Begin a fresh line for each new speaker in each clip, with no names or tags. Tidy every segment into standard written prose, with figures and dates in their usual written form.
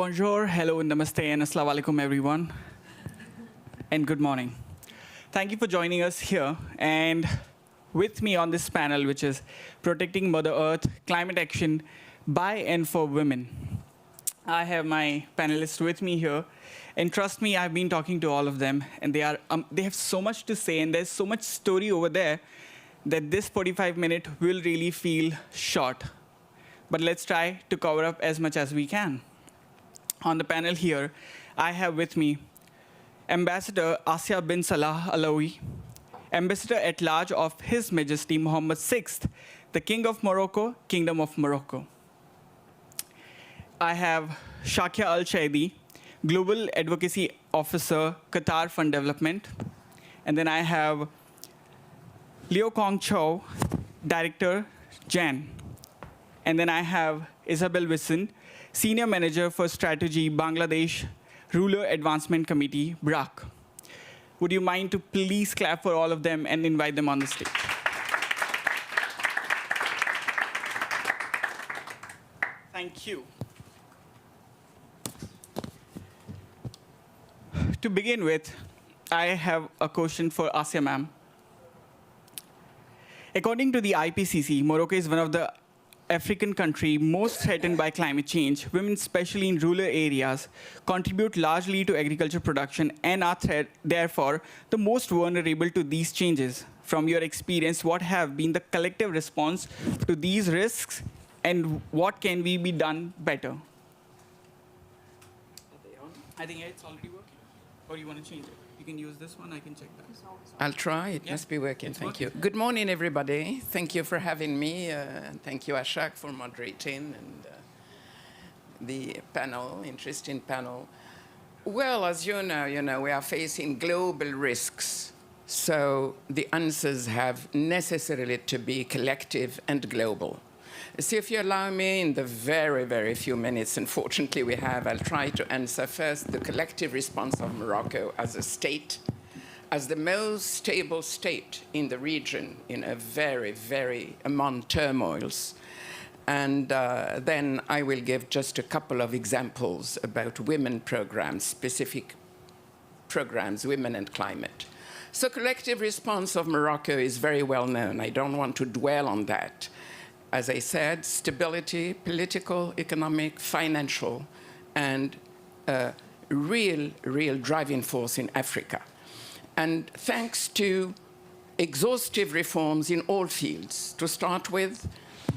Bonjour, hello, namaste, and assalamu alaikum, everyone. And good morning. Thank you for joining us here. And with me on this panel, which is Protecting Mother Earth, Climate Action by and for Women, I have my panelists with me here. And trust me, I've been talking to all of them, and they have so much to say, and there's so much story over there that this 45-minute will really feel short. But let's try to cover up as much as we can. On the panel here, I have with me Ambassador Asya bin Salah Alawi, Ambassador at Large of His Majesty Mohammed VI, the King of Morocco, Kingdom of Morocco. I have Shakia Al-Shaidi, Global Advocacy Officer, Qatar Fund Development. And then I have Leo Kong Chow, Director, Jan. And then I have Isabel Wisson, Senior Manager for Strategy, Bangladesh Rural Advancement Committee, BRAC. Would you mind to please clap for all of them and invite them on the stage? Thank you. To begin with, I have a question for Asya ma'am. According to the IPCC, Morocco is one of the African country most threatened by climate change. Women, especially in rural areas, contribute largely to agriculture production and are therefore the most vulnerable to these changes. From your experience, what have been the collective response to these risks, and what can we be done better? Are they on? I think it's already working. Or you want to change it? You can use this one, I can check that.
I'll try, it must be working, thank you. Good morning, everybody. Thank you for having me. Thank you, Ashak, for moderating, and the panel, interesting panel. Well, as you know, we are facing global risks. So the answers have necessarily to be collective and global. So if you allow me, in the very, very few minutes, unfortunately, we have, I'll try to answer first the collective response of Morocco as a state, as the most stable state in the region, in a very, very among turmoils. And then I will give just a couple of examples about women programs, specific programs, women and climate. So collective response of Morocco is very well known. I don't want to dwell on that. As I said, stability, political, economic, financial, and real driving force in Africa. And thanks to exhaustive reforms in all fields, to start with,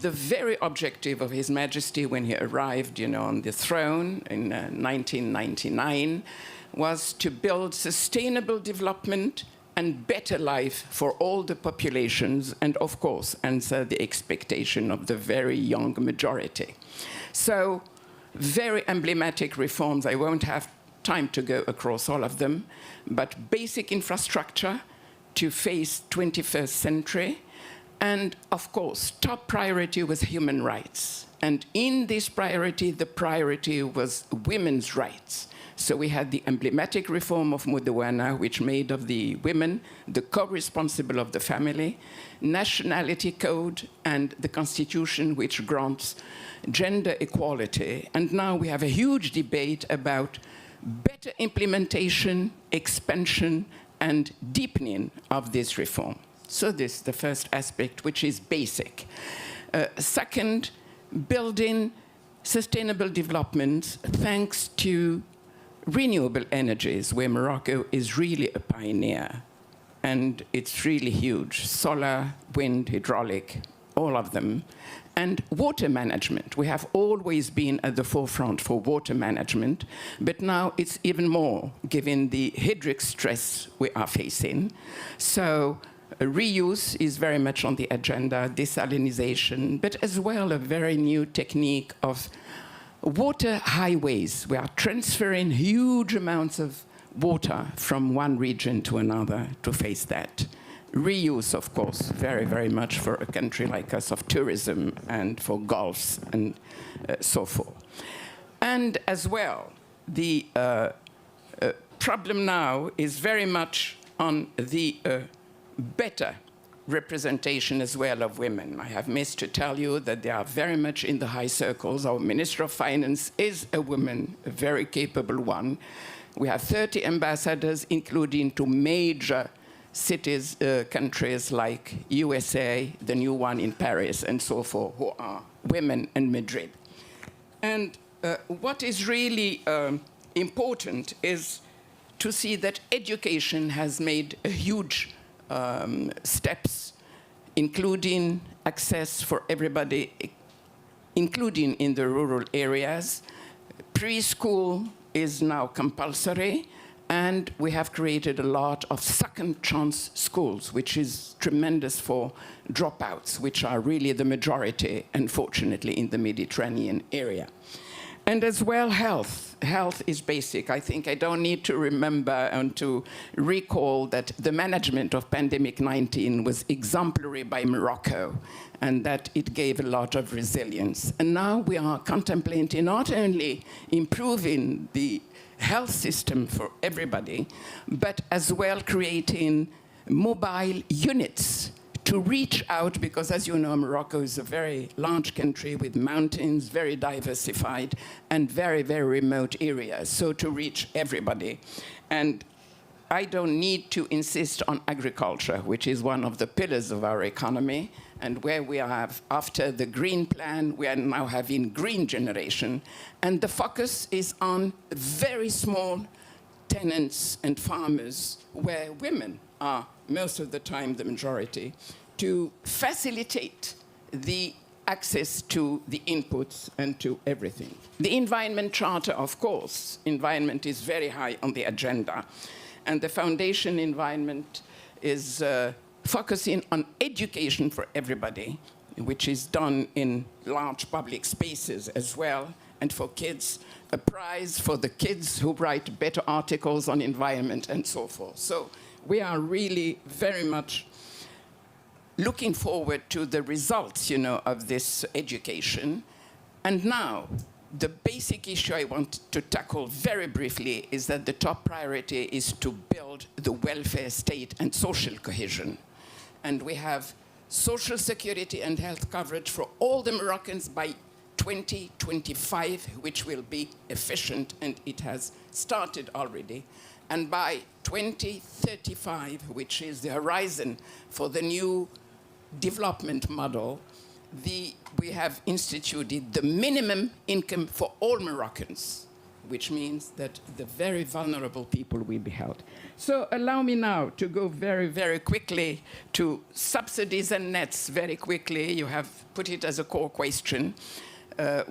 the very objective of His Majesty when he arrived, on the throne in 1999 was to build sustainable development and better life for all the populations, and of course, answer the expectation of the very young majority. So, very emblematic reforms. I won't have time to go across all of them, but basic infrastructure to face 21st century, and of course, top priority was human rights. And in this priority, the priority was women's rights. So we had the emblematic reform of Mudawana, which made of the women the co-responsible of the family, nationality code, and the constitution, which grants gender equality. And now we have a huge debate about better implementation, expansion, and deepening of this reform. So this is the first aspect, which is basic. Second, building sustainable development thanks to renewable energies, where Morocco is really a pioneer. And it's really huge. Solar, wind, hydraulic, all of them. And water management. We have always been at the forefront for water management, but now it's even more, given the hydric stress we are facing. So reuse is very much on the agenda, desalinization, but as well a very new technique of water highways. We are transferring huge amounts of water from one region to another to face that. Reuse, of course, very, very much for a country like us of tourism and for golfs and so forth. And as well, the problem now is very much on the better representation as well of women. I have missed to tell you that they are very much in the high circles. Our Minister of Finance is a woman, a very capable one. We have 30 ambassadors, including to major cities, countries like USA, the new one in Paris, and so forth, who are women in Madrid. And what is really important is to see that education has made a huge steps, including access for everybody, including in the rural areas. Preschool is now compulsory, and we have created a lot of second chance schools, which is tremendous for dropouts, which are really the majority, unfortunately, in the Mediterranean area. And as well, health. Health is basic. I think I don't need to remember and to recall that the management of pandemic 19 was exemplary by Morocco, and that it gave a lot of resilience. And now we are contemplating not only improving the health system for everybody, but as well creating mobile units to reach out, because as you know, Morocco is a very large country with mountains, very diversified, and very, very remote areas, so to reach everybody. And I don't need to insist on agriculture, which is one of the pillars of our economy, and where we have, after the green plan, we are now having green generation, and the focus is on very small tenants and farmers, where women are most of the time the majority, to facilitate the access to the inputs and to everything. The Environment Charter, of course, environment is very high on the agenda, and the Foundation Environment is focusing on education for everybody, which is done in large public spaces as well, and for kids, a prize for the kids who write better articles on environment and so forth. So we are really very much looking forward to the results, of this education. And now, the basic issue I want to tackle very briefly is that the top priority is to build the welfare state and social cohesion. And we have social security and health coverage for all the Moroccans by 2025, which will be efficient, and it has started already. And by 2035, which is the horizon for the new development model, we have instituted the minimum income for all Moroccans, which means that the very vulnerable people will be helped. So allow me now to go very, very quickly to subsidies and nets very quickly. You have put it as a core question.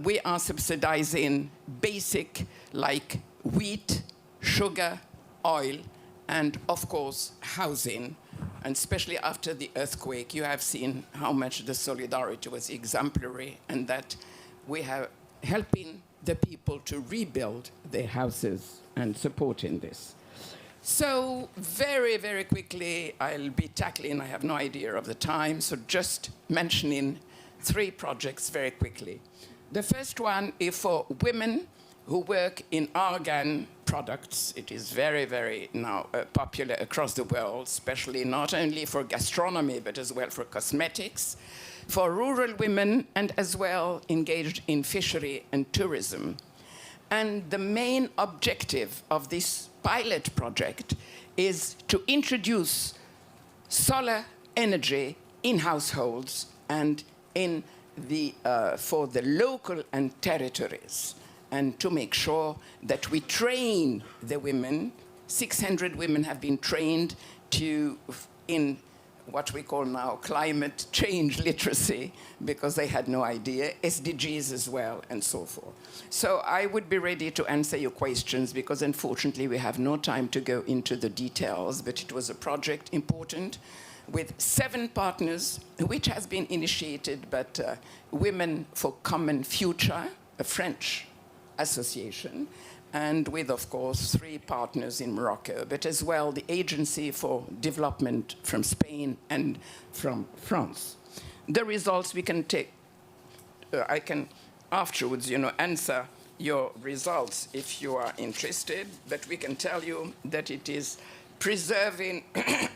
We are subsidizing basic like wheat, sugar, oil, and of course, housing. And especially after the earthquake, you have seen how much the solidarity was exemplary, and that we are helping the people to rebuild their houses and supporting this. So very, very quickly, I'll be tackling, I have no idea of the time, so just mentioning 3 projects very quickly. The first one is for women who work in organ products. It is very, very now popular across the world, especially not only for gastronomy, but as well for cosmetics, for rural women, and as well engaged in fishery and tourism. And the main objective of this pilot project is to introduce solar energy in households and in for the local and territories, and to make sure that we train the women. 600 women have been trained in what we call now climate change literacy, because they had no idea, SDGs as well, and so forth. So I would be ready to answer your questions, because unfortunately we have no time to go into the details, but it was a project important with 7 partners, which has been initiated, but Women for Common Future, a French association, and with, of course, 3 partners in Morocco, but as well the Agency for Development from Spain and from France. The results we can take, I can afterwards, answer your results if you are interested, but we can tell you that it is preserving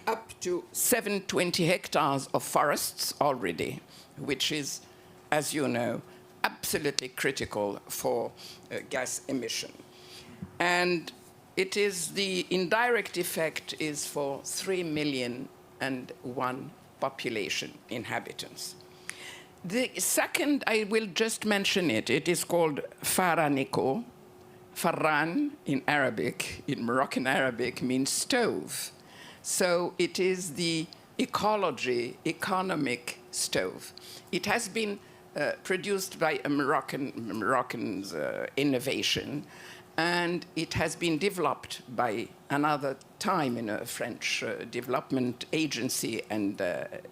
up to 720 hectares of forests already, which is, as you know, absolutely critical for gas emission. And it is the indirect effect is for 3,000,001 population inhabitants. The second, I will just mention it. It is called Faraniko. Faran in Arabic, in Moroccan Arabic, means stove. So it is the economic stove. It has been produced by a Moroccan's innovation, and it has been developed by another time in a French development agency and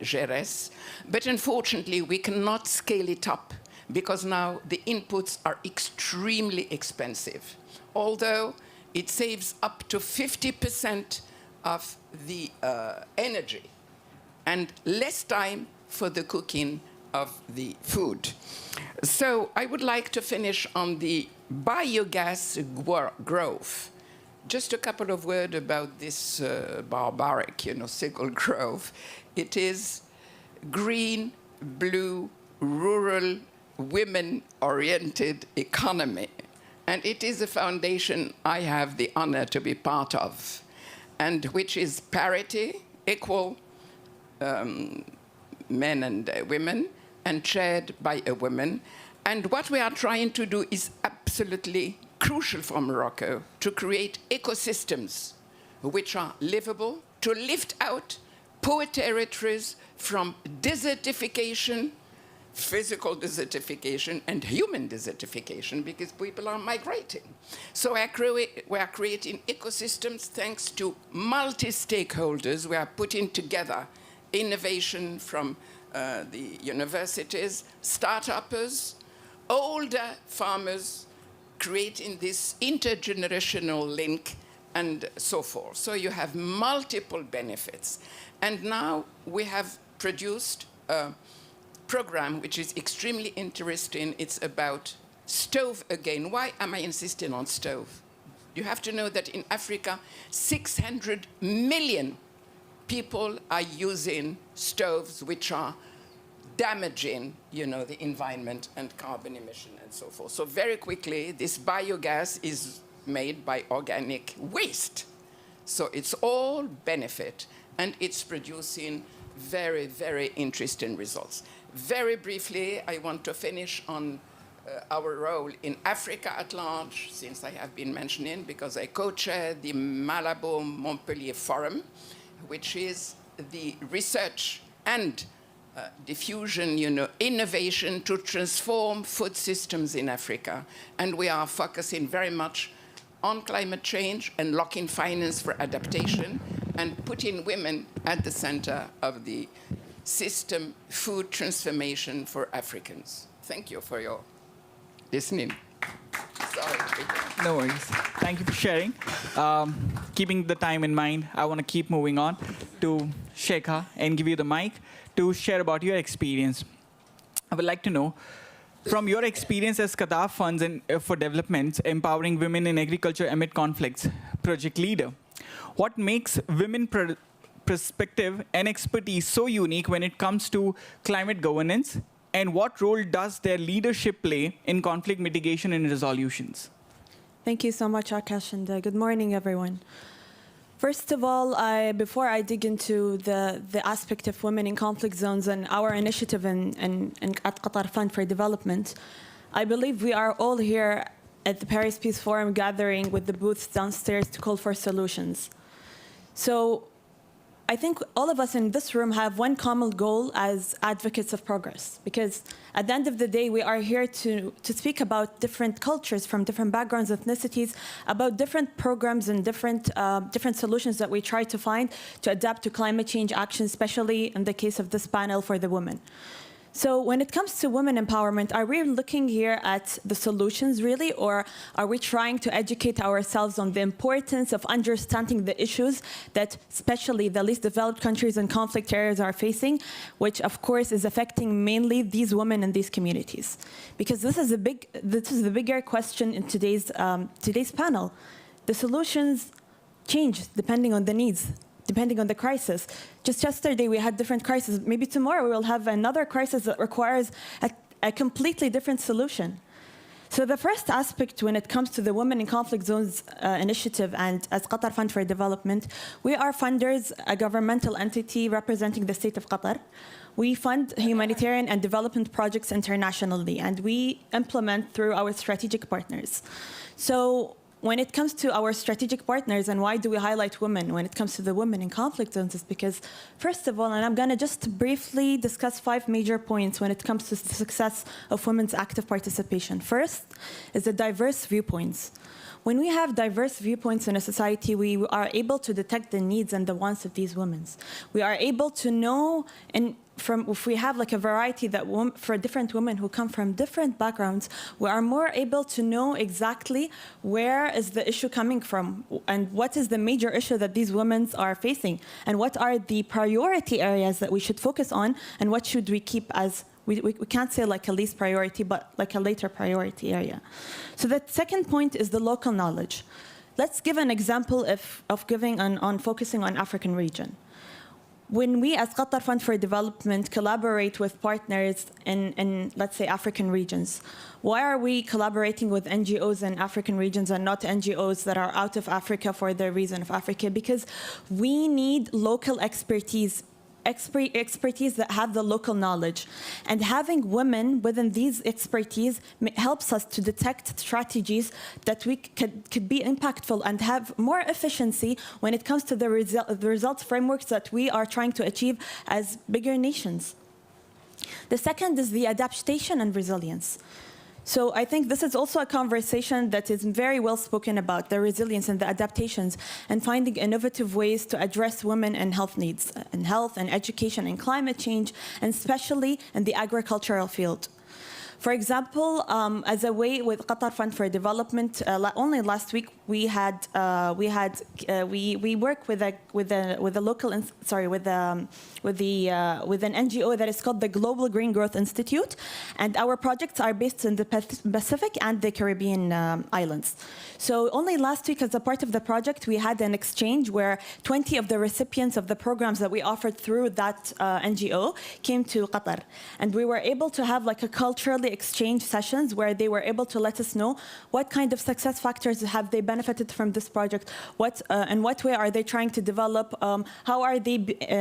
GRS. But unfortunately, we cannot scale it up because now the inputs are extremely expensive, although it saves up to 50% of the energy and less time for the cooking of the food. So I would like to finish on the biogas growth. Just a couple of words about this barbaric, sickle growth. It is green, blue, rural, women-oriented economy. And it is a foundation I have the honor to be part of, and which is parity, equal men and women, and chaired by a woman. And what we are trying to do is absolutely crucial for Morocco, to create ecosystems which are livable, to lift out poor territories from desertification, physical desertification, and human desertification, because people are migrating. So we are creating ecosystems thanks to multi-stakeholders. We are putting together innovation from the universities, start-uppers, older farmers, creating this intergenerational link and so forth. So you have multiple benefits. And now we have produced a program which is extremely interesting. It's about stove again. Why am I insisting on stove? You have to know that in Africa, 600 million people are using stoves which are damaging, the environment and carbon emission and so forth. So very quickly, this biogas is made by organic waste. So it's all benefit, and it's producing very, very interesting results. Very briefly, I want to finish on our role in Africa at large, since I have been mentioning, because I co-chair the Malabo-Montpellier Forum, which is the research and diffusion, innovation to transform food systems in Africa. And we are focusing very much on climate change and locking finance for adaptation and putting women at the center of the system food transformation for Africans. Thank you for your listening. Sorry.
No worries. Thank you for sharing. Keeping the time in mind, I want to keep moving on to Shekha and give you the mic to share about your experience. I would like to know, from your experience as Qatar Funds for Development, Empowering Women in Agriculture Amid Conflicts project leader, what makes women perspective and expertise so unique when it comes to climate governance, and what role does their leadership play in conflict mitigation and resolutions?
Thank you so much, Akash, and good morning, everyone. First of all, before I dig into the aspect of women in conflict zones and our initiative at Qatar Fund for Development, I believe we are all here at the Paris Peace Forum gathering with the booths downstairs to call for solutions. So I think all of us in this room have one common goal as advocates of progress, because at the end of the day, we are here to speak about different cultures from different backgrounds, ethnicities, about different programs and different solutions that we try to find to adapt to climate change action, especially in the case of this panel for the women. So when it comes to women empowerment, are we looking here at the solutions really, or are we trying to educate ourselves on the importance of understanding the issues that especially the least developed countries and conflict areas are facing, which of course is affecting mainly these women and these communities? Because this is the bigger question in today's panel. The solutions change depending on the needs, depending on the crisis. Just yesterday, we had different crises. Maybe tomorrow, we will have another crisis that requires a completely different solution. So the first aspect when it comes to the Women in Conflict Zones initiative, and as Qatar Fund for Development, we are funders, a governmental entity representing the state of Qatar. We fund humanitarian and development projects internationally, and we implement through our strategic partners. So when it comes to our strategic partners, and why do we highlight women when it comes to the women in conflict zones, is because, first of all, and I'm going to just briefly discuss 5 major points when it comes to the success of women's active participation. First is the diverse viewpoints. When we have diverse viewpoints in a society, we are able to detect the needs and the wants of these women. We are able to know, and if we have like a variety that for different women who come from different backgrounds, we are more able to know exactly where is the issue coming from and what is the major issue that these women are facing and what are the priority areas that we should focus on and what should we keep as, we can't say like a least priority, but like a later priority area. So the second point is the local knowledge. Let's give an example of giving on focusing on African region. When we, as Qatar Fund for Development, collaborate with partners in, let's say, African regions, why are we collaborating with NGOs in African regions and not NGOs that are out of Africa for the reason of Africa? Because we need local expertise that have the local knowledge. And having women within these expertise helps us to detect strategies that we could be impactful and have more efficiency when it comes to the results frameworks that we are trying to achieve as bigger nations. The second is the adaptation and resilience. So I think this is also a conversation that is very well spoken about, the resilience and the adaptations, and finding innovative ways to address women and health needs, in health and education and climate change, and especially in the agricultural field. For example, as a way with Qatar Fund for Development, only last week we work with an NGO that is called the Global Green Growth Institute, and our projects are based in the Pacific and the Caribbean islands. So only last week, as a part of the project, we had an exchange where 20 of the recipients of the programs that we offered through that NGO came to Qatar, and we were able to have like a culturally exchange sessions where they were able to let us know what kind of success factors have they benefited from this project, in what way are they trying to develop, how are they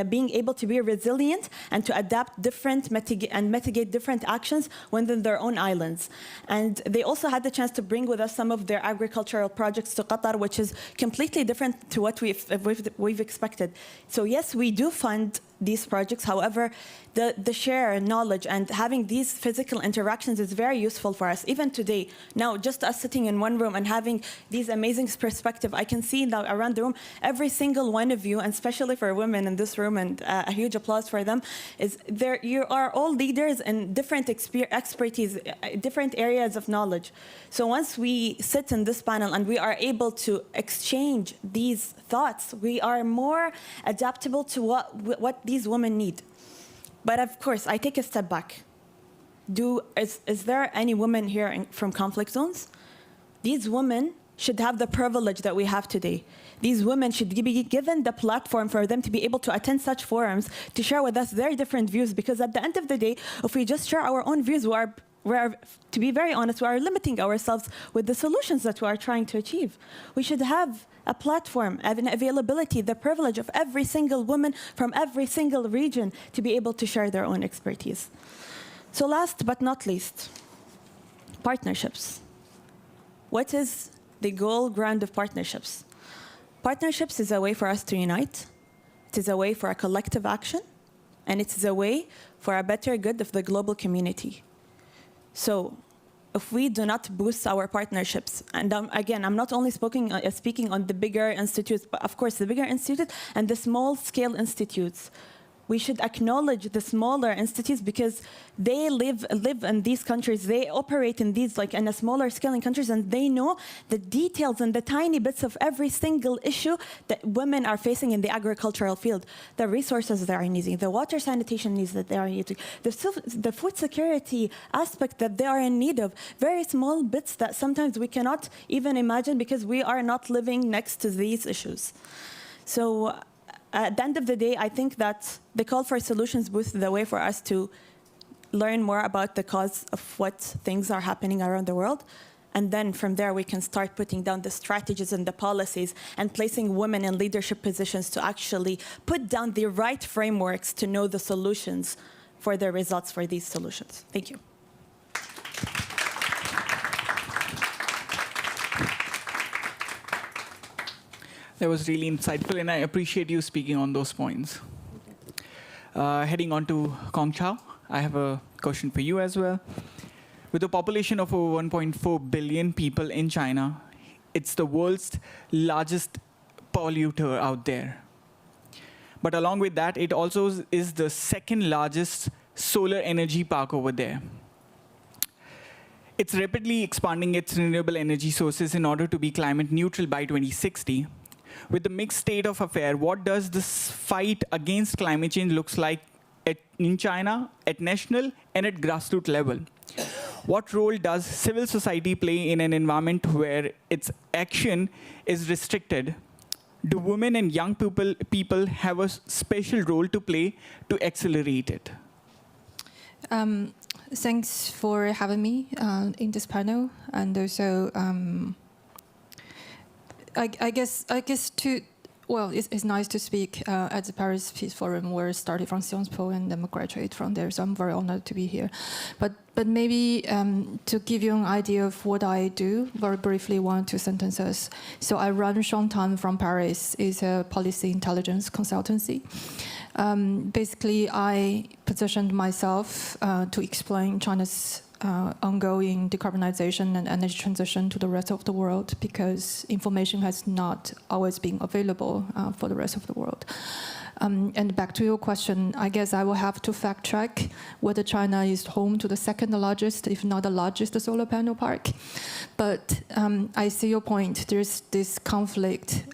being able to be resilient and to adapt different and mitigate different actions within their own islands. And they also had the chance to bring with us some of their agricultural projects to Qatar, which is completely different to what we've expected. So yes, we do fund these projects. However, the share knowledge and having these physical interactions is very useful for us. Even today, now just us sitting in one room and having these amazing perspective, I can see now around the room, every single one of you, and especially for women in this room, and a huge applause for them, is there. You are all leaders in different expertise, different areas of knowledge. So once we sit in this panel and we are able to exchange these thoughts, we are more adaptable to what these women need. But of course, I take a step back. Is there any women here from conflict zones? These women should have the privilege that we have today. These women should be given the platform for them to be able to attend such forums, to share with us their different views, because at the end of the day, if we just share our own views, to be very honest, we are limiting ourselves with the solutions that we are trying to achieve. We should have a platform, an availability, the privilege of every single woman from every single region to be able to share their own expertise. So last but not least, partnerships. What is the goal ground of partnerships? Partnerships is a way for us to unite. It is a way for a collective action, and it is a way for a better good of the global community. So if we do not boost our partnerships, and again, I'm not only speaking on the bigger institutes, but of course the bigger institutes and the small-scale institutes, we should acknowledge the smaller entities because they live in these countries. They operate in these, like, in a smaller scale in countries, and they know the details and the tiny bits of every single issue that women are facing in the agricultural field. The resources they are needing, the water sanitation needs that they are needing, the food security aspect that they are in need of. Very small bits that sometimes we cannot even imagine because we are not living next to these issues. So at the end of the day, I think that the call for solutions was the way for us to learn more about the cause of what things are happening around the world. And then from there, we can start putting down the strategies and the policies and placing women in leadership positions to actually put down the right frameworks to know the solutions for the results for these solutions. Thank you.
That was really insightful, and I appreciate you speaking on those points. Heading on to Kong Chao, I have a question for you as well. With a population of over 1.4 billion people in China, it's the world's largest polluter out there. But along with that, it also is the second largest solar energy park over there. It's rapidly expanding its renewable energy sources in order to be climate neutral by 2060. With the mixed state of affairs, what does this fight against climate change looks like in China at national and at grassroots level? What role does civil society play in an environment where its action is restricted? Do women and young people have a special role to play to accelerate it?
Thanks for having me in this panel, and also I guess it's nice to speak at the Paris Peace Forum, where I started from Sciences Po and then graduated from there. So I'm very honored to be here. But maybe to give you an idea of what I do, very briefly, 1 or 2 sentences. So I run Shantan from Paris, is a policy intelligence consultancy. Basically, I positioned myself to explain China's ongoing decarbonization and energy transition to the rest of the world, because information has not always been available for the rest of the world. And back to your question, I guess I will have to fact check whether China is home to the second largest, if not the largest, solar panel park. But I see your point. There's this conflict,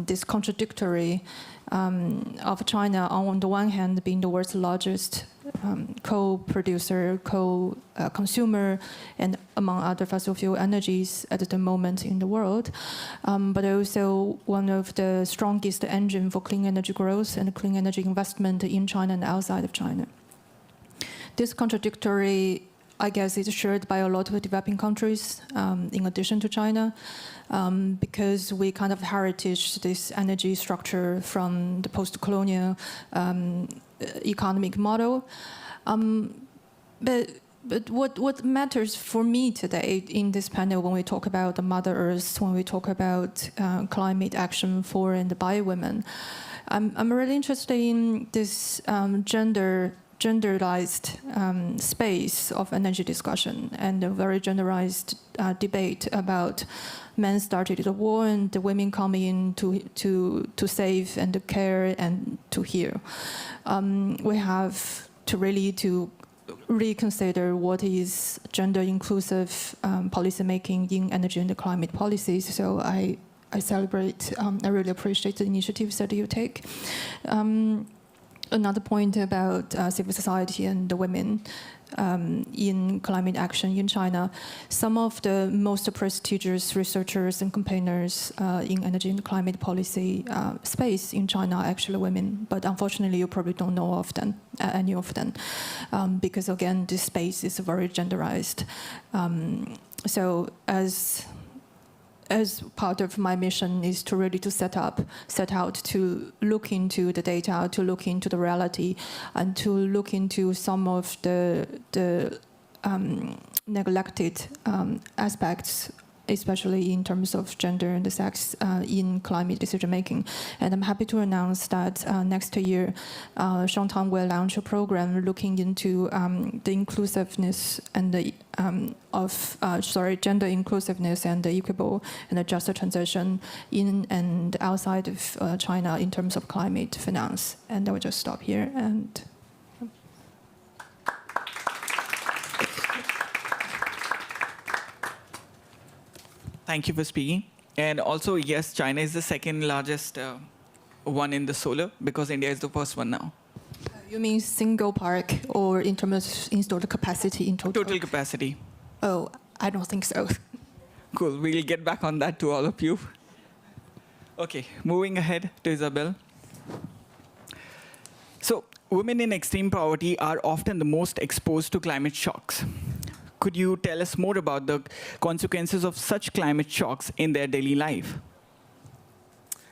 this contradictory of China on the one hand being the world's largest co-producer, co-consumer, and among other fossil fuel energies at the moment in the world, but also one of the strongest engine for clean energy growth and clean energy investment in China and outside of China. This contradictory, I guess, is shared by a lot of developing countries, in addition to China, because we kind of heritage this energy structure from the post-colonial economic model. But what matters for me today in this panel, when we talk about the Mother Earth, when we talk about climate action for and by women, I'm really interested in this genderized space of energy discussion and a very genderized debate about men started the war and the women come in to save and to care and to heal. We have to really reconsider what is gender inclusive policy making in energy and climate policies. So I celebrate, I really appreciate the initiatives that you take. Another point about civil society and the women in climate action in China. Some of the most prestigious researchers and campaigners in energy and climate policy space in China are actually women. But unfortunately, you probably don't know of them, any of them, because again, this space is very genderized. So as part of my mission is to really set out to look into the data, to look into the reality, and to look into some of the neglected aspects especially in terms of gender and sex in climate decision making. And I'm happy to announce that next year, Shangtang will launch a program looking into the inclusiveness and the gender inclusiveness and the equitable and the just transition in and outside of China in terms of climate finance. And I will just stop here. And
Thank you for speaking. And also, yes, China is the second largest one in the solar because India is the first one now.
You mean single park or in terms of installed capacity in total?
Total capacity.
Oh, I don't think so.
Cool. We'll get back on that to all of you. OK, moving ahead to Isabel. So women in extreme poverty are often the most exposed to climate shocks. Could you tell us more about the consequences of such climate shocks in their daily life?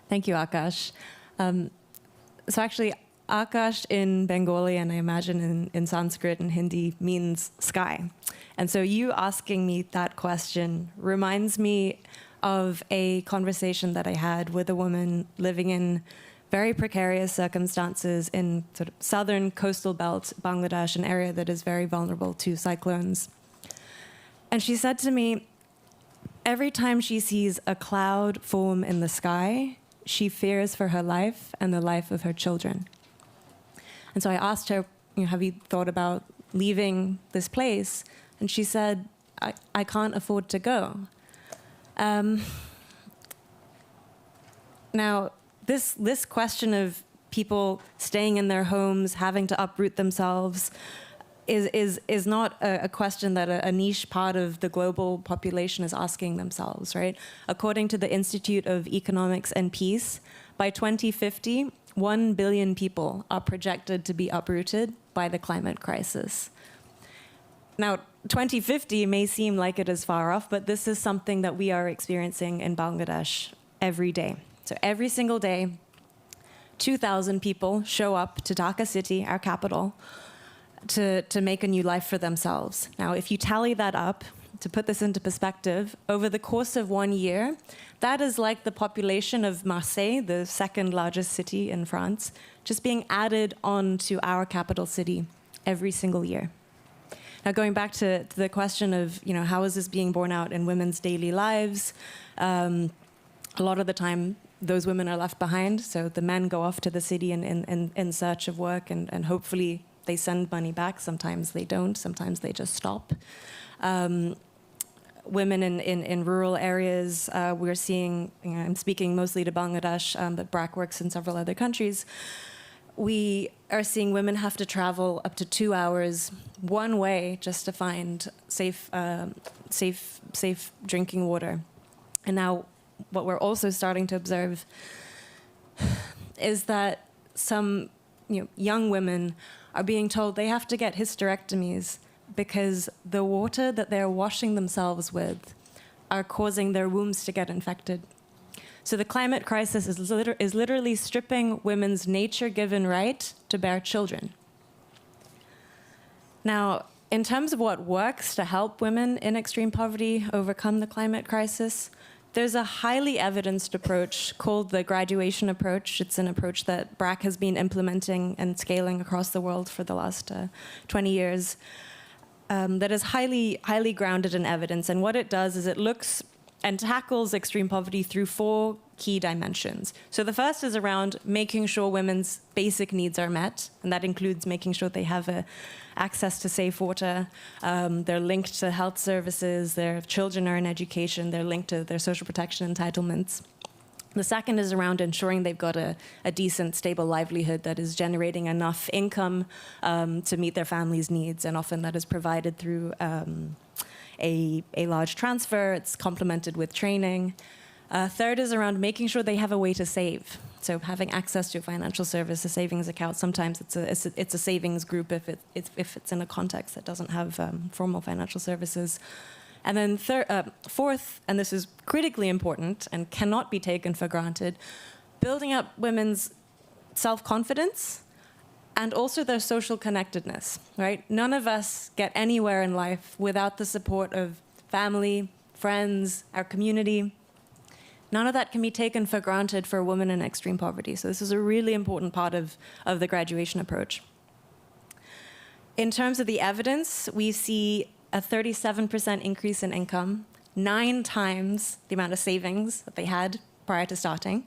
Thank you, Akash. So actually, Akash in Bengali, and I imagine in Sanskrit and Hindi, means sky. And so you asking me that question reminds me of a conversation that I had with a woman living in very precarious circumstances in sort of southern coastal belt, Bangladesh, an area that is very vulnerable to cyclones. And she said to me, every time she sees a cloud form in the sky, she fears for her life and the life of her children. And so I asked her, have you thought about leaving this place? And she said, I can't afford to go. Now, this question of people staying in their homes, having to uproot themselves, is not a question that a niche part of the global population is asking themselves, right? According to the Institute of Economics and Peace, by 2050, 1 billion people are projected to be uprooted by the climate crisis. Now, 2050 may seem like it is far off, but this is something that we are experiencing in Bangladesh every day. So every single day, 2,000 people show up to Dhaka city, our capital, to make a new life for themselves. Now, if you tally that up, to put this into perspective, over the course of 1 year, that is like the population of Marseille, the second largest city in France, just being added on to our capital city every single year. Now, going back to the question of, how is this being borne out in women's daily lives? A lot of the time, those women are left behind. So the men go off to the city in search of work, and hopefully they send money back. Sometimes they don't. Sometimes they just stop. Women in rural areas, we're seeing, I'm speaking mostly to Bangladesh, but BRAC works in several other countries. We are seeing women have to travel up to 2 hours one way just to find safe drinking water. And now what we're also starting to observe is that some young women are being told they have to get hysterectomies because the water that they're washing themselves with are causing their wombs to get infected. So the climate crisis is literally stripping women's nature-given right to bear children. Now, in terms of what works to help women in extreme poverty overcome the climate crisis, there's a highly evidenced approach called the graduation approach. It's an approach that BRAC has been implementing and scaling across the world for the last 20 years. That is highly grounded in evidence. And what it does is it looks and tackles extreme poverty through 4 key dimensions. So the first is around making sure women's basic needs are met, and that includes making sure they have access to safe water, they're linked to health services, their children are in education, they're linked to their social protection entitlements. The second is around ensuring they've got a decent, stable livelihood that is generating enough income to meet their family's needs, and often that is provided through a large transfer. It's complemented with training. Third is around making sure they have a way to save. So having access to a financial service, a savings account. Sometimes it's a savings group if it's in a context that doesn't have formal financial services. And then fourth, and this is critically important and cannot be taken for granted, building up women's self-confidence and also their social connectedness, right? None of us get anywhere in life without the support of family, friends, our community. None of that can be taken for granted for a woman in extreme poverty. So this is a really important part of the graduation approach. In terms of the evidence, we see a 37% increase in income, 9 times the amount of savings that they had prior to starting,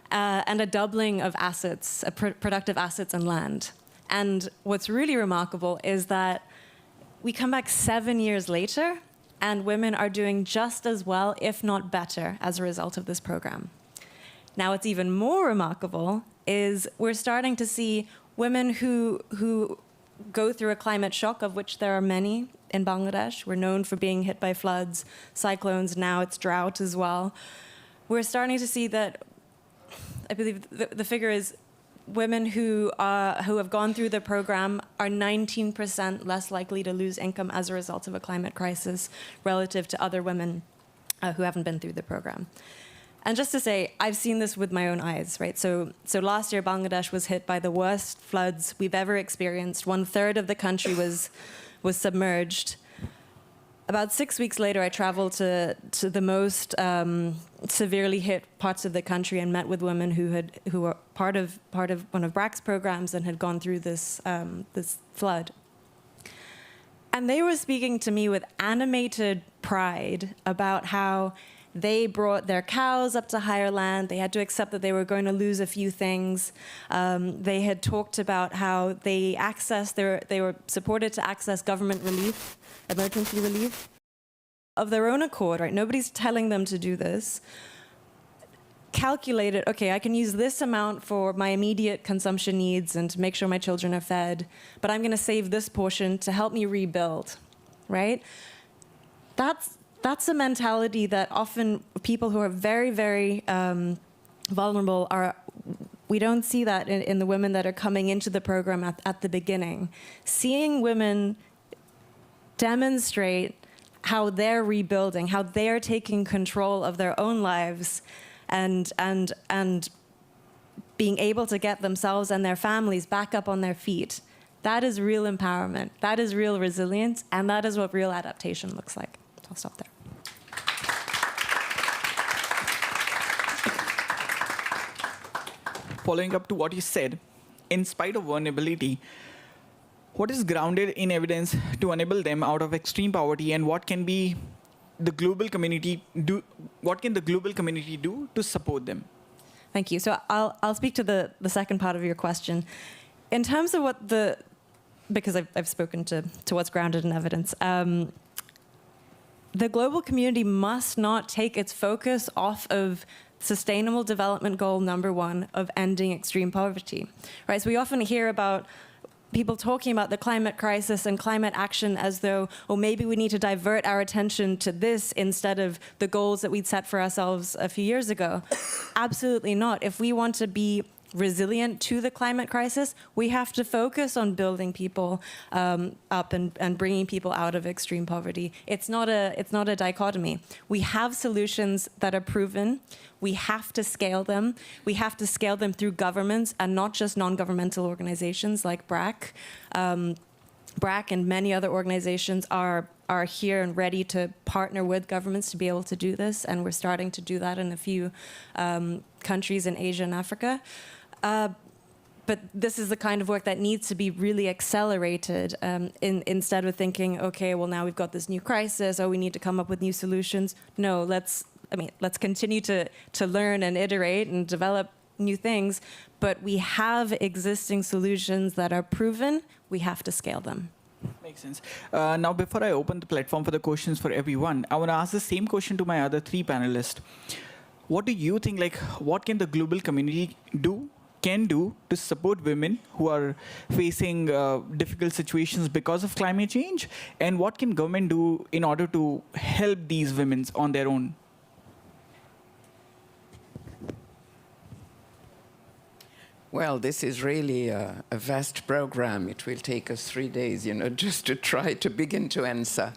and a doubling of assets, productive assets and land. And what's really remarkable is that we come back 7 years later, and women are doing just as well, if not better, as a result of this program. Now, what's even more remarkable is we're starting to see women who go through a climate shock, of which there are many in Bangladesh. We're known for being hit by floods, cyclones, now it's drought as well. We're starting to see that, I believe the figure is, women who have gone through the program are 19% less likely to lose income as a result of a climate crisis relative to other women who haven't been through the program. And just to say, I've seen this with my own eyes, right? So last year, Bangladesh was hit by the worst floods we've ever experienced. 1/3 of the country was submerged. About 6 weeks later, I traveled to the most severely hit parts of the country and met with women who were part of one of BRAC's programs and had gone through this flood. And they were speaking to me with animated pride about how they brought their cows up to higher land. They had to accept that they were going to lose a few things. They had talked about how they were supported to access government relief, emergency relief, of their own accord, right? Nobody's telling them to do this. Calculated, okay, I can use this amount for my immediate consumption needs and to make sure my children are fed, but I'm going to save this portion to help me rebuild, right? That's a mentality that often people who are very, very vulnerable we don't see that in the women that are coming into the program at the beginning. Seeing women demonstrate how they're rebuilding, how they're taking control of their own lives and being able to get themselves and their families back up on their feet. That is real empowerment. That is real resilience. And that is what real adaptation looks like. I'll stop there.
Following up to what you said, in spite of vulnerability, what is grounded in evidence to enable them out of extreme poverty, and what can the global community do? What can the global community do to support them?
Thank you. So I'll speak to the second part of your question. In terms of because I've spoken to what's grounded in evidence, the global community must not take its focus off of Sustainable Development Goal #1 of ending extreme poverty, right? So we often hear about people talking about the climate crisis and climate action as though, maybe we need to divert our attention to this instead of the goals that we'd set for ourselves a few years ago. Absolutely not. If we want to be resilient to the climate crisis, we have to focus on building people up and bringing people out of extreme poverty. It's not a dichotomy. We have solutions that are proven. We have to scale them. We have to scale them through governments and not just non-governmental organizations like BRAC. BRAC and many other organizations are here and ready to partner with governments to be able to do this, and we're starting to do that in a few countries in Asia and Africa. But this is the kind of work that needs to be really accelerated instead of thinking, okay, well, now we've got this new crisis, we need to come up with new solutions. No, let's continue to learn and iterate and develop new things, but we have existing solutions that are proven. We have to scale them.
Makes sense. Now, before I open the platform for the questions for everyone, I want to ask the same question to my other 3 panelists. What do you think, what can the global community can do to support women who are facing difficult situations because of climate change? And what can government do in order to help these women on their own?
Well, this is really a vast program. It will take us 3 days, just to try to begin to answer.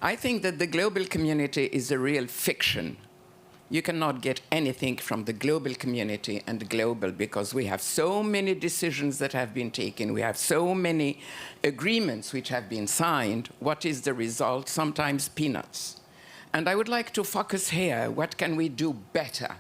I think that the global community is a real fiction. You cannot get anything from the global community and global because we have so many decisions that have been taken. We have so many agreements which have been signed. What is the result? Sometimes peanuts. And I would like to focus here, what can we do better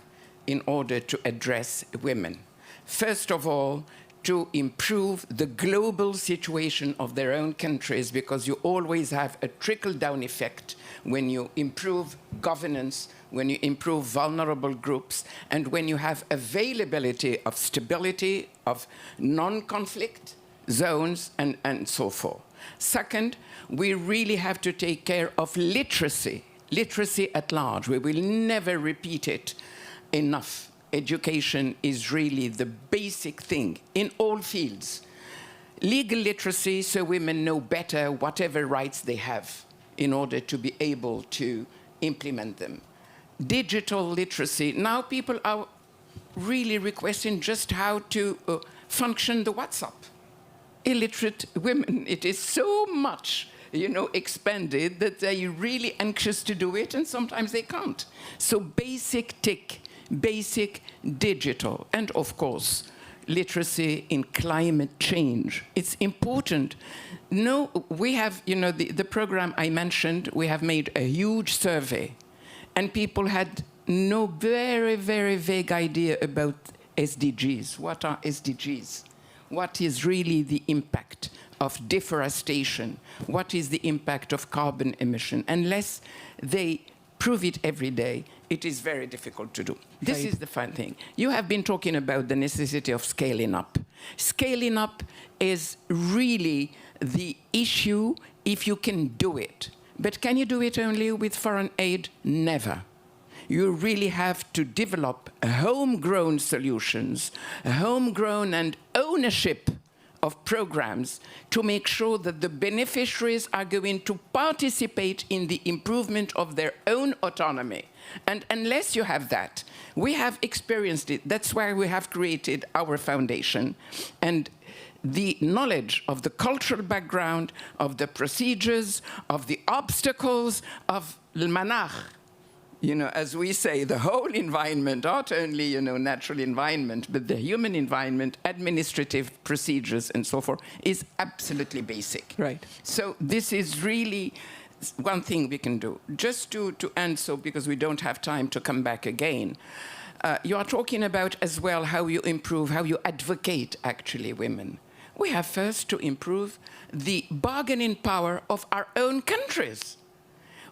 in order to address women? First of all, to improve the global situation of their own countries, because you always have a trickle-down effect when you improve governance, when you improve vulnerable groups, and when you have availability of stability, of non-conflict zones, and so forth. Second, we really have to take care of literacy at large. We will never repeat it enough. Education is really the basic thing in all fields. Legal literacy, so women know better whatever rights they have in order to be able to implement them. Digital literacy. Now people are really requesting just how to function the WhatsApp. Illiterate women, it is so much, expanded that they're really anxious to do it, and sometimes they can't. So basic tech, basic digital, and of course, literacy in climate change. It's important. No, we have, the program I mentioned, we have made a huge survey, and people had no very, very vague idea about SDGs. What are SDGs? What is really the impact of deforestation? What is the impact of carbon emission? Unless they prove it every day, it is very difficult to do. This is the fun thing. You have been talking about the necessity of scaling up. Scaling up is really the issue if you can do it. But can you do it only with foreign aid? Never. You really have to develop homegrown solutions, homegrown and ownership of programs to make sure that the beneficiaries are going to participate in the improvement of their own autonomy. And unless you have that, we have experienced it. That's why we have created our foundation. And the knowledge of the cultural background, of the procedures, of the obstacles, of al-manakh, as we say, the whole environment, not only, natural environment, but the human environment, administrative procedures, and so forth, is absolutely basic.
Right.
So this is really one thing we can do. Just to end, so because we don't have time to come back again, you are talking about as well how you improve, how you advocate, actually, women. We have first to improve the bargaining power of our own countries.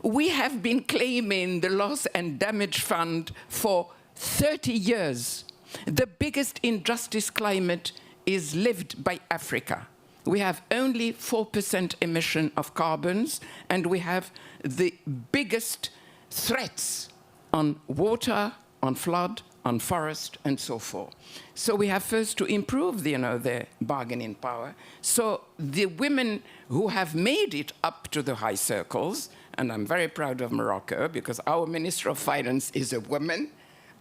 We have been claiming the loss and damage fund for 30 years. The biggest injustice climate is lived by Africa. We have only 4% emission of carbons, and we have the biggest threats on water, on flood, on forest, and so forth. So we have first to improve their bargaining power. So the women who have made it up to the high circles, and I'm very proud of Morocco because our Minister of Finance is a woman.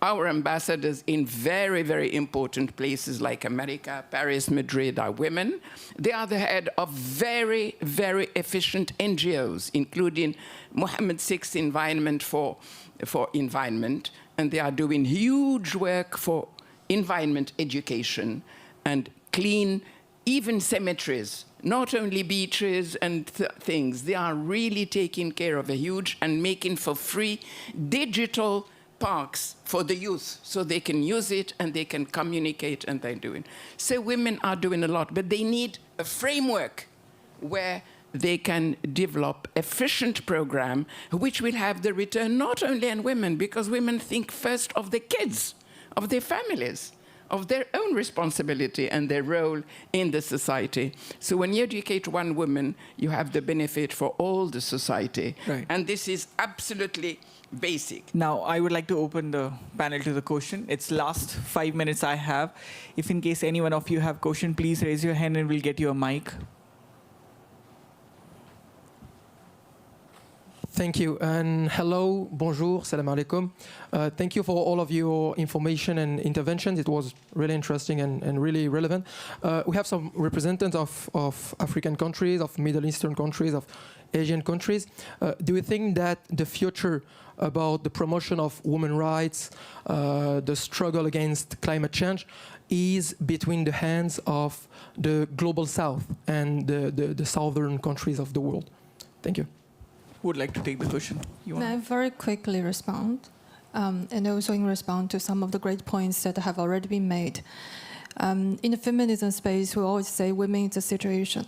Our ambassadors in very, very important places like America, Paris, Madrid are women. They are the head of very, very efficient NGOs, including Mohammed VI Environment for Environment, and they are doing huge work for environment education and clean, even cemeteries, not only beaches and things. They are really taking care of a huge and making for free digital parks for the youth so they can use it and they can communicate, and they're doing. So women are doing a lot, but they need a framework where they can develop efficient program which will have the return not only on women, because women think first of the kids, of their families, of their own responsibility and their role in the society. So when you educate one woman, you have the benefit for all the society.
Right.
And this is absolutely basic.
Now, I would like to open the panel to the question. It's last 5 minutes I have. If in case any one of you have question, please raise your hand and we'll get you a mic.
Thank you, and hello, bonjour, salam alaikum. Thank you for all of your information and interventions. It was really interesting and really relevant. We have some representatives of African countries, of Middle Eastern countries, of Asian countries. Do you think that the future about the promotion of women's rights, the struggle against climate change, is between the hands of the global south and the southern countries of the world? Thank you.
would like to take the question? You
May I
want?
very quickly respond? And also in response to some of the great points that have already been made. In the feminism space, we always say women is a situation.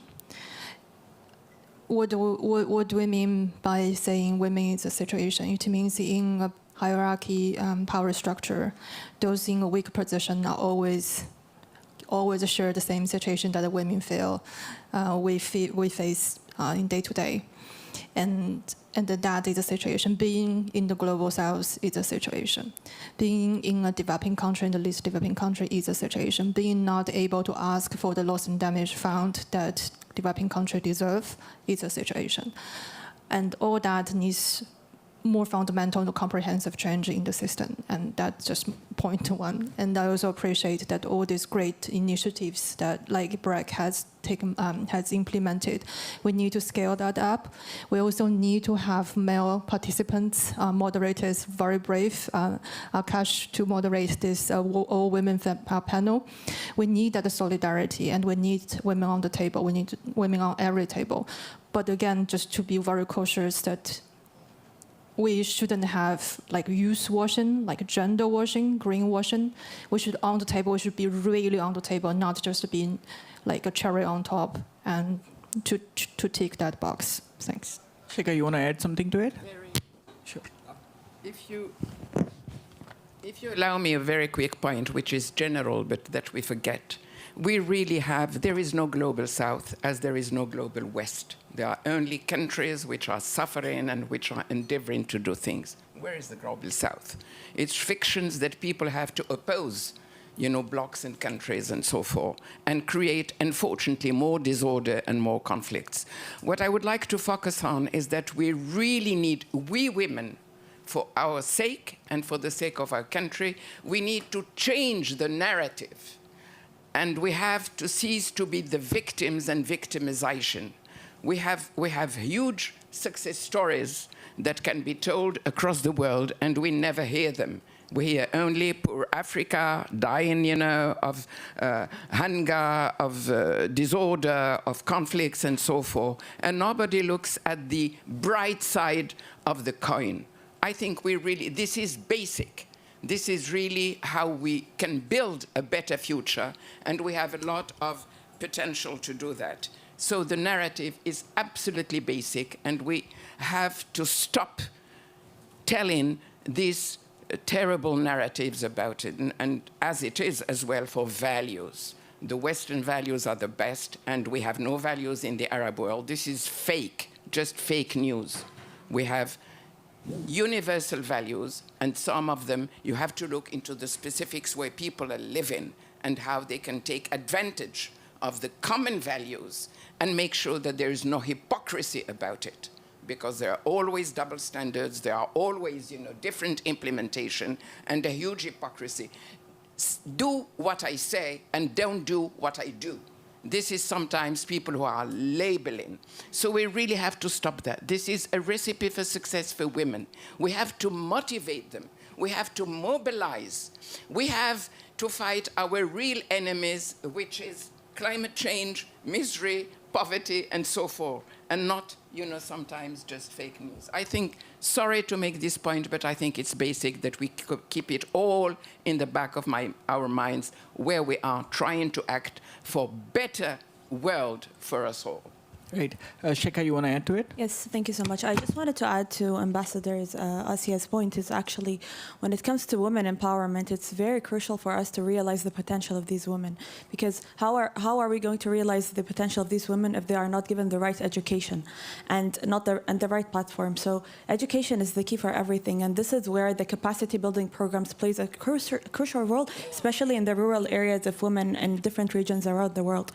What do we mean by saying women is a situation? It means in a hierarchy power structure, those in a weak position are always share the same situation that the women feel we face in day to day. And that is a situation. Being in the global south is a situation. Being in a developing country, in the least developing country, is a situation. Being not able to ask for the loss and damage fund that developing country deserve is a situation. And all that needs more fundamental and comprehensive change in the system. And that's just point one. And I also appreciate that all these great initiatives that like BRAC has implemented, we need to scale that up. We also need to have male participants, moderators, very brave, Akash to moderate this all women panel. We need that solidarity, and we need women on the table. We need women on every table. But again, just to be very cautious that we shouldn't have like youth washing, like gender washing, greenwashing. We should on the table. We should be really on the table, not just being like a cherry on top and to tick that box. Thanks.
Shikha, you want to add something to it? Sure.
If you allow me a very quick point, which is general, but that we forget. We really have, there is no global south as there is no global west. There are only countries which are suffering and which are endeavoring to do things. Where is the global south? It's fictions that people have to oppose, blocks and countries and so forth, and create, unfortunately, more disorder and more conflicts. What I would like to focus on is that we really need, we women, for our sake and for the sake of our country, we need to change the narrative. And we have to cease to be the victims and victimization. We have huge success stories that can be told across the world, and we never hear them. We hear only poor Africa dying, of hunger, of disorder, of conflicts, and so forth. And nobody looks at the bright side of the coin. I think this is basic. This is really how we can build a better future, and we have a lot of potential to do that. So the narrative is absolutely basic, and we have to stop telling these terrible narratives about it, and as it is as well for values. The Western values are the best, and we have no values in the Arab world. This is fake, just fake news. We have universal values, and some of them, you have to look into the specifics where people are living and how they can take advantage of the common values and make sure that there is no hypocrisy about it, because there are always double standards, there are always, different implementation and a huge hypocrisy. Do what I say and don't do what I do. This is sometimes people who are labeling. So we really have to stop that. This is a recipe for success for women. We have to motivate them. We have to mobilize. We have to fight our real enemies, which is climate change, misery, poverty, and so forth, and not, sometimes just fake news. I think, sorry to make this point, but I think it's basic that we keep it all in the back of our minds, where we are trying to act for better world for us all.
Right. Shikha, you want to add to it?
Yes, thank you so much. I just wanted to add to Ambassador Asia's point is actually, when it comes to women empowerment, it's very crucial for us to realize the potential of these women. Because how are we going to realize the potential of these women if they are not given the right education and the right platform? So education is the key for everything, and this is where the capacity building programs plays a crucial role, especially in the rural areas of women in different regions around the world.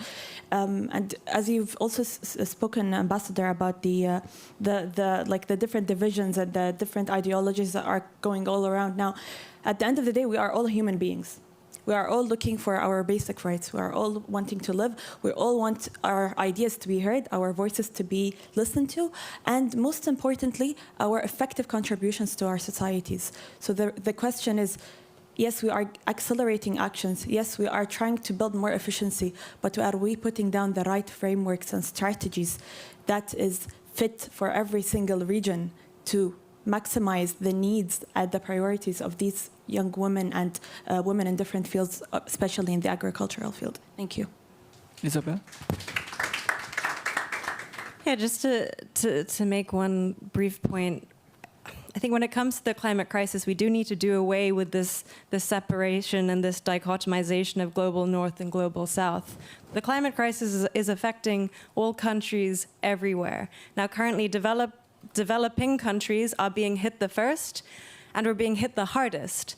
And as you've also spoken, Ambassador, about the different divisions and the different ideologies that are going all around now, at the end of the day, we are all human beings. We are all looking for our basic rights. We are all wanting to live. We all want our ideas to be heard, our voices to be listened to, and most importantly, our effective contributions to our societies. So the question is, yes, we are accelerating actions. Yes, we are trying to build more efficiency, but are we putting down the right frameworks and strategies that is fit for every single region to maximize the needs and the priorities of these young women and women in different fields, especially in the agricultural field. Thank you.
Isabel?
Yeah, just to make one brief point, I think when it comes to the climate crisis, we do need to do away with this separation and this dichotomization of global north and global south. The climate crisis is affecting all countries everywhere. Now, currently, developing countries are being hit the first, and we're being hit the hardest.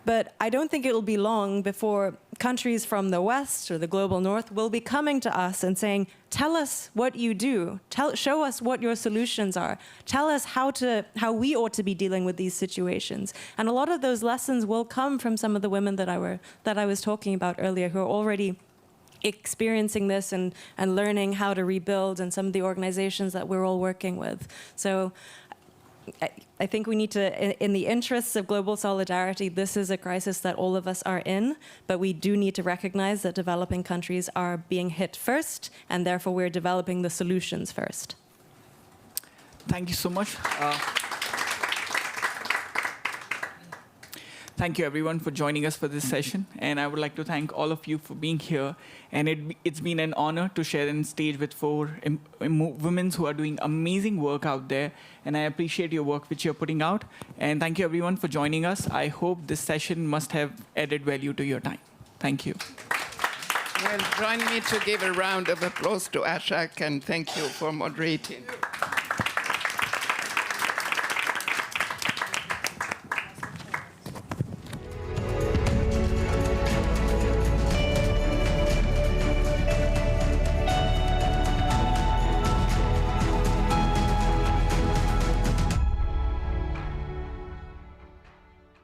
But I don't think it will be long before countries from the West or the global North will be coming to us and saying, tell us what you do. Show us what your solutions are. Tell us how we ought to be dealing with these situations. And a lot of those lessons will come from some of the women that I was talking about earlier, who are already experiencing this and learning how to rebuild, and some of the organizations that we're all working with. So I think we need to, in the interests of global solidarity, this is a crisis that all of us are in, but we do need to recognize that developing countries are being hit first, and therefore we're developing the solutions first.
Thank you so much. Thank you, everyone, for joining us for this session. And I would like to thank all of you for being here. And it's been an honor to share on stage with 4 women who are doing amazing work out there. And I appreciate your work which you're putting out. And thank you, everyone, for joining us. I hope this session must have added value to your time. Thank you.
Well, join me to give a round of applause to Ashak, and thank you for moderating.